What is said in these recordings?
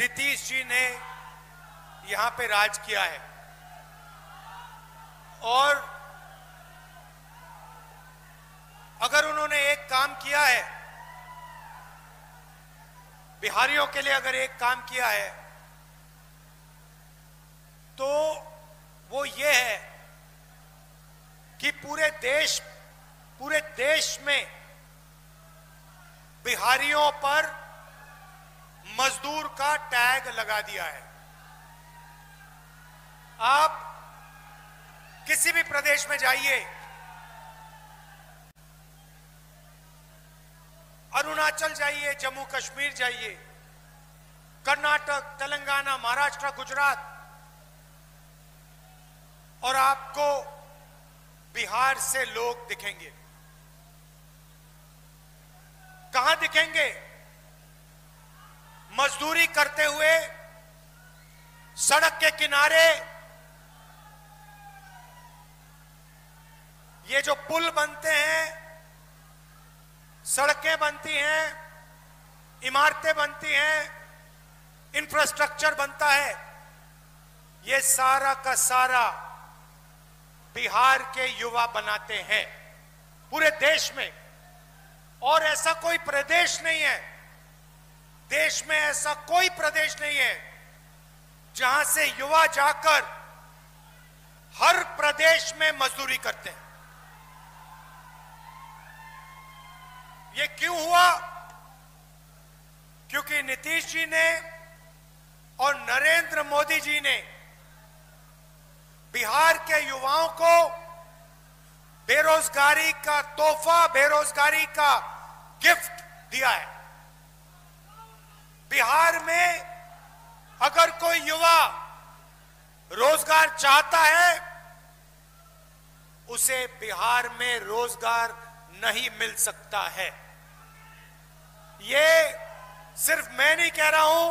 नीतीश जी ने यहां पे राज किया है और अगर उन्होंने एक काम किया है, बिहारियों के लिए अगर एक काम किया है तो वो ये है कि पूरे देश में बिहारियों पर मजदूर का टैग लगा दिया है। आप किसी भी प्रदेश में जाइए, अरुणाचल जाइए, जम्मू कश्मीर जाइए, कर्नाटक, तेलंगाना, महाराष्ट्र, गुजरात, और आपको बिहार से लोग दिखेंगे। कहां दिखेंगे? मजदूरी करते हुए सड़क के किनारे। ये जो पुल बनते हैं, सड़कें बनती हैं, इमारतें बनती हैं, इंफ्रास्ट्रक्चर बनता है, ये सारा का सारा बिहार के युवा बनाते हैं पूरे देश में। और ऐसा कोई प्रदेश नहीं है, देश में ऐसा कोई प्रदेश नहीं है जहां से युवा जाकर हर प्रदेश में मजदूरी करते हैं। ये क्यों हुआ? क्योंकि नीतीश जी ने और नरेंद्र मोदी जी ने बिहार के युवाओं को बेरोजगारी का तोहफा, बेरोजगारी का गिफ्ट दिया है। बिहार में अगर कोई युवा रोजगार चाहता है, उसे बिहार में रोजगार नहीं मिल सकता है। ये सिर्फ मैं नहीं कह रहा हूं,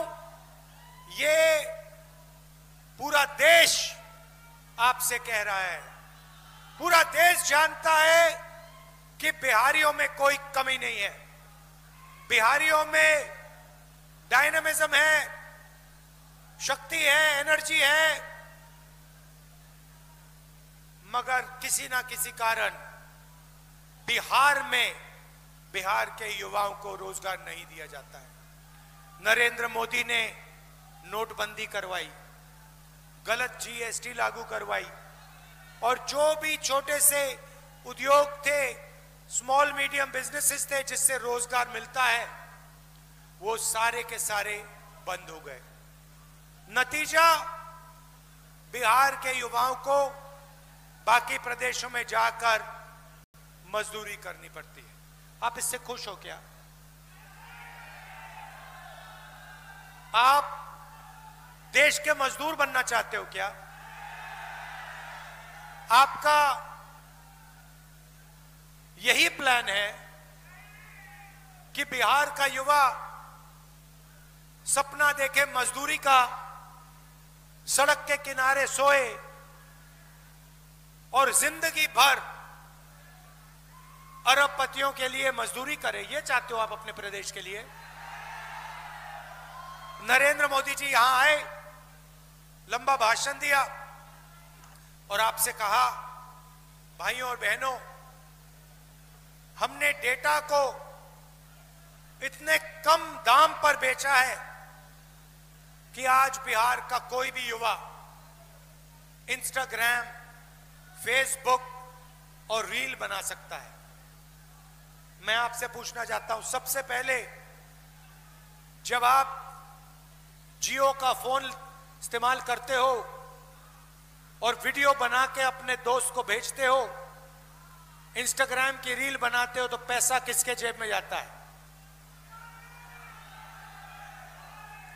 ये पूरा देश आपसे कह रहा है। पूरा देश जानता है कि बिहारियों में कोई कमी नहीं है, बिहारियों में डायनामिज्म है, शक्ति है, एनर्जी है, मगर किसी ना किसी कारण बिहार के युवाओं को रोजगार नहीं दिया जाता है। नरेंद्र मोदी ने नोटबंदी करवाई, गलत जीएसटी लागू करवाई, और जो भी छोटे से उद्योग थे, स्मॉल मीडियम बिजनेसेस थे जिससे रोजगार मिलता है, वो सारे के सारे बंद हो गए। नतीजा, बिहार के युवाओं को बाकी प्रदेशों में जाकर मजदूरी करनी पड़ती है। आप इससे खुश हो क्या? आप देश के मजदूर बनना चाहते हो क्या? आपका यही प्लान है कि बिहार का युवा सपना देखे मजदूरी का, सड़क के किनारे सोए और जिंदगी भर अरबपतियों के लिए मजदूरी करे? ये चाहते हो आप अपने प्रदेश के लिए? नरेंद्र मोदी जी यहां आए, लंबा भाषण दिया और आपसे कहा, भाइयों और बहनों, हमने डेटा को इतने कम दाम पर बेचा है कि आज बिहार का कोई भी युवा इंस्टाग्राम, फेसबुक और रील बना सकता है। मैं आपसे पूछना चाहता हूं, सबसे पहले जब आप जियो का फोन इस्तेमाल करते हो और वीडियो बना के अपने दोस्त को भेजते हो, इंस्टाग्राम की रील बनाते हो, तो पैसा किसके जेब में जाता है?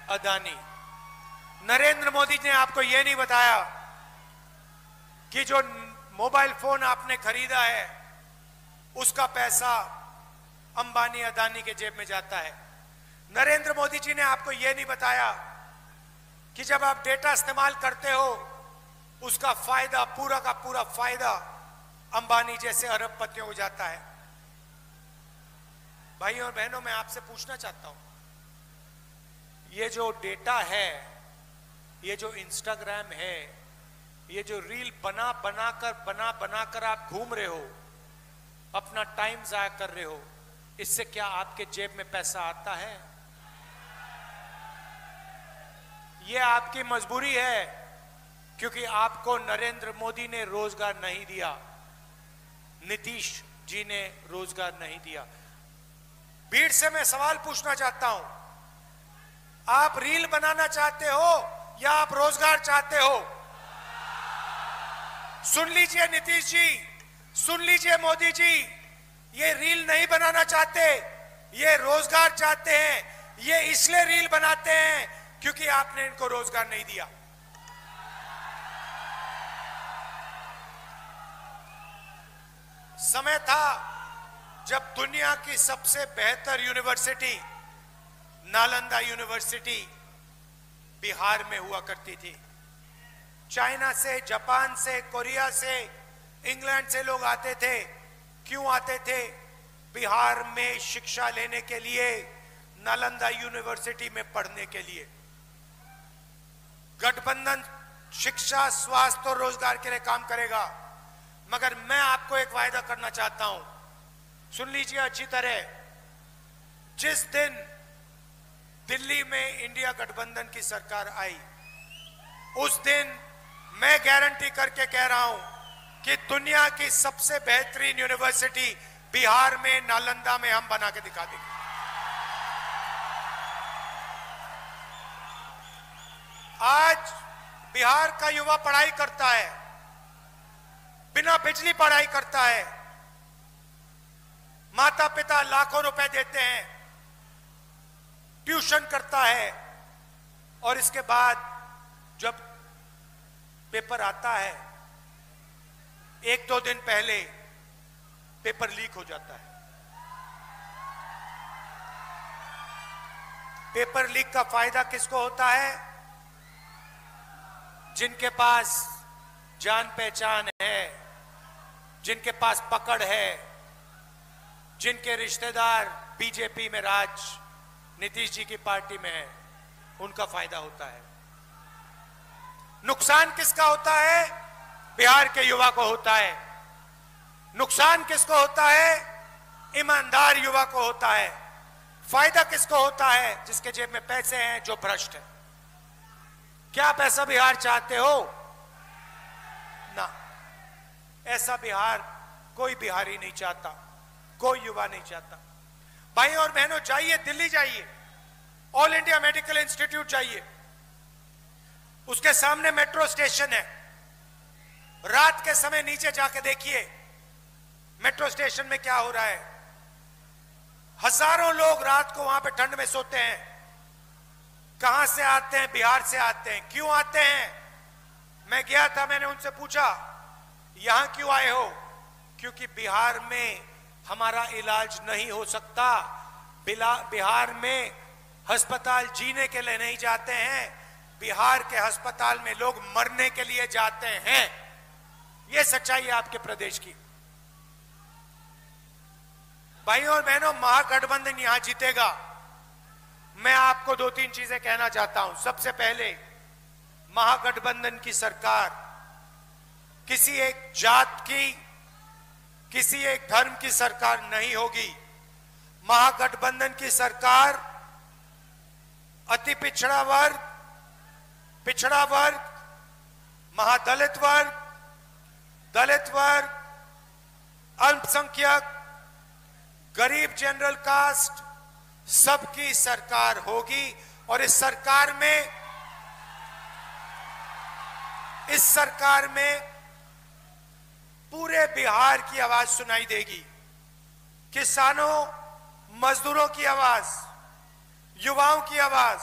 अदानी। नरेंद्र मोदी ने आपको यह नहीं बताया कि जो मोबाइल फोन आपने खरीदा है उसका पैसा अंबानी, अदानी के जेब में जाता है। नरेंद्र मोदी जी ने आपको यह नहीं बताया कि जब आप डेटा इस्तेमाल करते हो उसका फायदा, पूरा का पूरा फायदा अंबानी जैसे अरबपतियों को जाता है। भाइयों और बहनों, मैं आपसे पूछना चाहता हूं, ये जो डेटा है, ये जो इंस्टाग्राम है, ये जो रील बना बनाकर आप घूम रहे हो, अपना टाइम जाया कर रहे हो, इससे क्या आपके जेब में पैसा आता है? ये आपकी मजबूरी है, क्योंकि आपको नरेंद्र मोदी ने रोजगार नहीं दिया, नीतीश जी ने रोजगार नहीं दिया। भीड़ से मैं सवाल पूछना चाहता हूं, आप रील बनाना चाहते हो या आप रोजगार चाहते हो? सुन लीजिए नीतीश जी, सुन लीजिए मोदी जी, ये रील नहीं बनाना चाहते, ये रोजगार चाहते हैं। ये इसलिए रील बनाते हैं क्योंकि आपने इनको रोजगार नहीं दिया। समय था जब दुनिया की सबसे बेहतर यूनिवर्सिटी नालंदा यूनिवर्सिटी बिहार में हुआ करती थी। चाइना से, जापान से, कोरिया से, इंग्लैंड से लोग आते थे। क्यों आते थे? बिहार में शिक्षा लेने के लिए, नालंदा यूनिवर्सिटी में पढ़ने के लिए। गठबंधन शिक्षा, स्वास्थ्य और रोजगार के लिए काम करेगा, मगर मैं आपको एक वायदा करना चाहता हूं, सुन लीजिए अच्छी तरह। जिस दिन दिल्ली में इंडिया गठबंधन की सरकार आई, उस दिन मैं गारंटी करके कह रहा हूं कि दुनिया की सबसे बेहतरीन यूनिवर्सिटी बिहार में, नालंदा में हम बना के दिखा देंगे। आज बिहार का युवा पढ़ाई करता है, बिना बिजली पढ़ाई करता है। माता पिता लाखों रुपए देते हैं, ट्यूशन करता है, और इसके बाद जब पेपर आता है, एक दो दिन पहले पेपर लीक हो जाता है। पेपर लीक का फायदा किसको होता है? जिनके पास जान पहचान है, जिनके पास पकड़ है, जिनके रिश्तेदार बीजेपी में, नीतीश जी की पार्टी में है, उनका फायदा होता है। नुकसान किसका होता है? बिहार के युवा को होता है। नुकसान किसको होता है? ईमानदार युवा को होता है। फायदा किसको होता है? जिसके जेब में पैसे हैं, जो भ्रष्ट है। क्या पैसा बिहार चाहते हो? ना, ऐसा बिहार कोई बिहारी नहीं चाहता, कोई युवा नहीं चाहता। भाई और बहनों, जाइए दिल्ली, जाइए, ऑल इंडिया मेडिकल इंस्टीट्यूट जाइए, उसके सामने मेट्रो स्टेशन है। रात के समय नीचे जाके देखिए मेट्रो स्टेशन में क्या हो रहा है। हजारों लोग रात को वहां पे ठंड में सोते हैं। कहां से आते हैं? बिहार से आते हैं। क्यों आते हैं? मैं गया था, मैंने उनसे पूछा, यहां क्यों आए हो? क्योंकि बिहार में हमारा इलाज नहीं हो सकता। बिहार में अस्पताल जीने के लिए नहीं जाते हैं, बिहार के अस्पताल में लोग मरने के लिए जाते हैं। यह सच्चाई है आपके प्रदेश की। भाइयों और बहनों, महागठबंधन यहां जीतेगा। मैं आपको दो तीन चीजें कहना चाहता हूं। सबसे पहले, महागठबंधन की सरकार किसी एक जात की, किसी एक धर्म की सरकार नहीं होगी। महागठबंधन की सरकार अति पिछड़ा वर्ग, पिछड़ा वर्ग, महादलित वर्ग, दलित वर्ग, अल्पसंख्यक, गरीब जनरल कास्ट, सबकी सरकार होगी। और इस सरकार में पूरे बिहार की आवाज सुनाई देगी। किसानों, मजदूरों की आवाज, युवाओं की आवाज,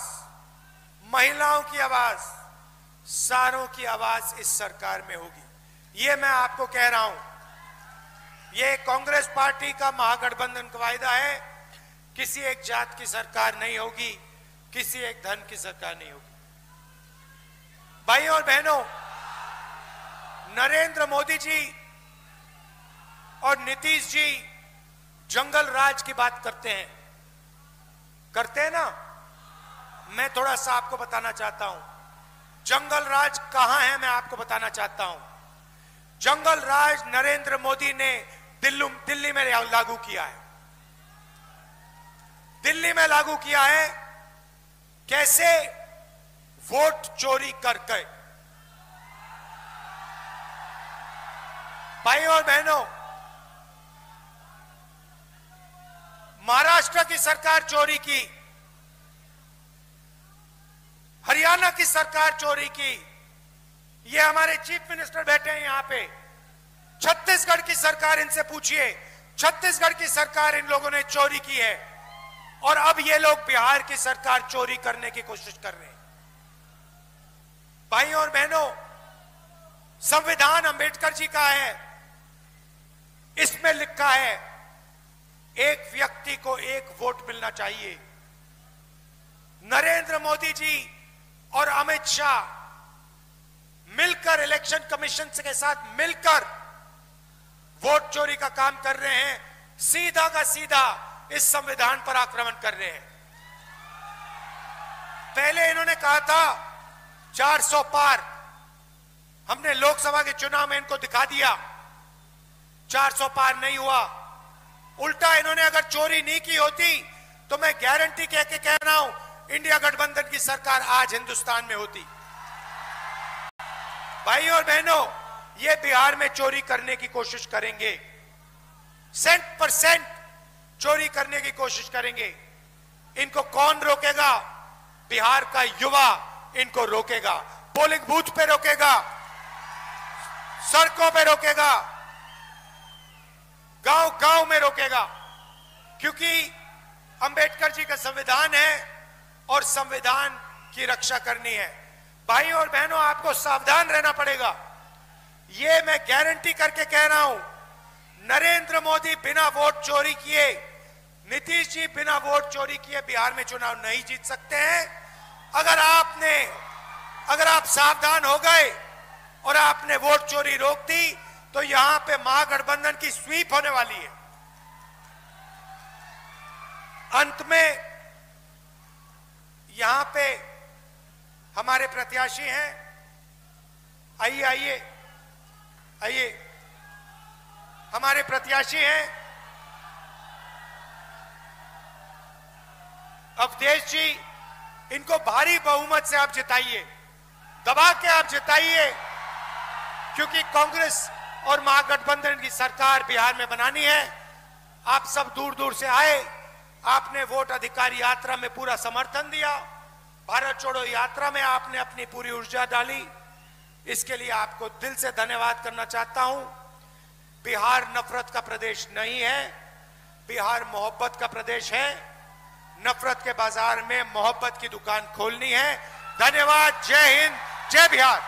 महिलाओं की आवाज, सारों की आवाज इस सरकार में होगी। ये मैं आपको कह रहा हूं। ये कांग्रेस पार्टी का महागठबंधन का वायदा है। किसी एक जात की सरकार नहीं होगी, किसी एक धर्म की सरकार नहीं होगी। भाइयों और बहनों, नरेंद्र मोदी जी और नीतीश जी जंगल राज की बात करते हैं ना? मैं थोड़ा सा आपको बताना चाहता हूं, जंगल राज कहां है मैं आपको बताना चाहता हूं। जंगल राज नरेंद्र मोदी ने दिल्ली में लागू किया है। दिल्ली में लागू किया है। कैसे? वोट चोरी करके। भाइयों और बहनों, महाराष्ट्र की सरकार चोरी की, हरियाणा की सरकार चोरी की, ये हमारे चीफ मिनिस्टर बैठे हैं यहां पे। छत्तीसगढ़ की सरकार, इनसे पूछिए, छत्तीसगढ़ की सरकार इन लोगों ने चोरी की है। और अब ये लोग बिहार की सरकार चोरी करने की कोशिश कर रहे हैं। भाइयों और बहनों, संविधान अंबेडकर जी का है, इसमें लिखा है एक व्यक्ति को एक वोट मिलना चाहिए। नरेंद्र मोदी जी और अमित शाह मिलकर इलेक्शन कमीशन के साथ मिलकर वोट चोरी का काम कर रहे हैं। सीधा का सीधा इस संविधान पर आक्रमण कर रहे हैं। पहले इन्होंने कहा था 400 पार, हमने लोकसभा के चुनाव में इनको दिखा दिया 400 पार नहीं हुआ। उल्टा इन्होंने अगर चोरी नहीं की होती तो मैं गारंटी कह के कह रहा हूं, इंडिया गठबंधन की सरकार आज हिंदुस्तान में होती। भाइयों और बहनों, ये बिहार में चोरी करने की कोशिश करेंगे, 100% चोरी करने की कोशिश करेंगे। इनको कौन रोकेगा? बिहार का युवा इनको रोकेगा। पोलिंग बूथ पे रोकेगा, सड़कों पे रोकेगा, गांव गांव में रोकेगा, क्योंकि अंबेडकर जी का संविधान है और संविधान की रक्षा करनी है। भाइयों और बहनों, आपको सावधान रहना पड़ेगा। ये मैं गारंटी करके कह रहा हूं, नरेंद्र मोदी बिना वोट चोरी किए, नीतीश जी बिना वोट चोरी किए बिहार में चुनाव नहीं जीत सकते हैं। अगर आप सावधान हो गए और आपने वोट चोरी रोक दी तो यहां पे महागठबंधन की स्वीप होने वाली है। अंत में यहां पे हमारे प्रत्याशी हैं, आइए आइए आइए, हमारे प्रत्याशी हैं अवधेश जी। इनको भारी बहुमत से आप जिताइए, दबा के आप जिताइए, क्योंकि कांग्रेस और महागठबंधन की सरकार बिहार में बनानी है। आप सब दूर दूर से आए, आपने वोट अधिकार यात्रा में पूरा समर्थन दिया, भारत छोड़ो यात्रा में आपने अपनी पूरी ऊर्जा डाली, इसके लिए आपको दिल से धन्यवाद करना चाहता हूं। बिहार नफरत का प्रदेश नहीं है, बिहार मोहब्बत का प्रदेश है। नफरत के बाजार में मोहब्बत की दुकान खोलनी है। धन्यवाद। जय हिंद, जय बिहार।